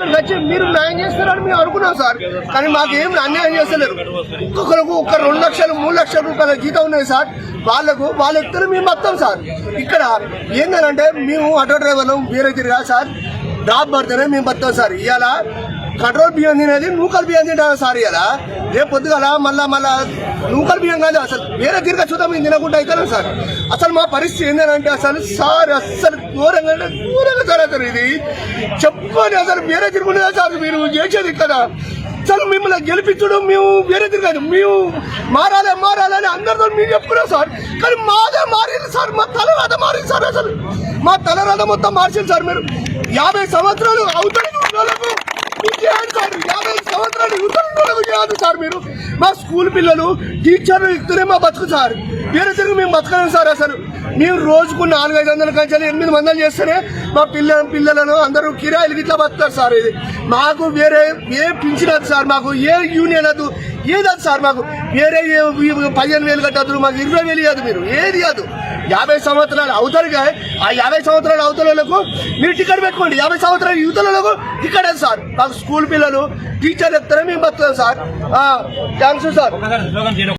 వచ్చి మీరు న్యాయం చేస్తారని మేము అనుకున్నాం సార్. కానీ మాకేం అన్యాయం చేస్తలేరు. ఒక్కొక్కరికి ఒక 2 లక్షలు 3 లక్షల రూపాయల జీతం ఉన్నాయి సార్. వాళ్ళ ఎత్తున మేము వస్తాం సార్. ఇక్కడ ఏంటంటే మేము ఆటో డ్రైవర్లు వేరే తిరిగా సార్. డ్రాప్ పడితేనే మేము వస్తాం సార్. ఇవాళ కంట్రోల్ బియ్యం తినేది నూకలు బియ్యం తింటాం సార్. ఇలా రేపు పొద్దుగల మళ్ళా నూకలు బియ్యం కాదు, అసలు వేరే తిరిగా చూద్దాం మేము తినకుండా అవుతాం సార్. అసలు మా పరిస్థితి ఏంటంటే అసలు ఘోరంగా సార్. అసలు ఇది చెప్పని అసలు వేరే తిరుగుండేదా సార్ మీరు చేసేది ఇక్కడ. అసలు మిమ్మల్ని గెలిపించడం మేము వేరే తిరగదు, మేము మారాలని అందరితో మీరు చెప్పుకున్నాం సార్. కానీ మాదే మారింది సార్, మా తలరాత మారింది సార్. అసలు మా తలరాత మొత్తం మార్చింది సార్. మీరు 50 సంవత్సరాలు అవుతాయి సార్. 50 సంవత్సరాలు యువతలకు కాదు సార్. మీరు మా స్కూల్ పిల్లలు టీచర్లు ఇస్తూనే మా బతుకు సార్. వేరే తిరిగి మేము బతకలేము సార్. అసలు మేము రోజుకు 400-500 కంచెలు 800 చేస్తేనే మా పిల్లలను అందరూ కిరాయిలు ఇట్లా బతుకుతారు సార్. ఇది మాకు వేరే ఏ పింఛనదు సార్, మాకు ఏ యూనియన్ అదు ఏదదు సార్. మాకు వేరే 15,000 కట్టద్దు, మాకు 20,000 ఇవ్వదు. మీరు ఏది కాదు. 50 సంవత్సరాలు అవతలగా ఆ 50 సంవత్సరాల అవతలకు మీరు టికెట్ పెట్టుకోండి. 50 సంవత్సరాల యువతలకు టికెట్ అది సార్. మాకు స్కూల్ పిల్లలు టీచర్లు చెప్తారే మేము బతుకుతాం సార్. Thanks sir.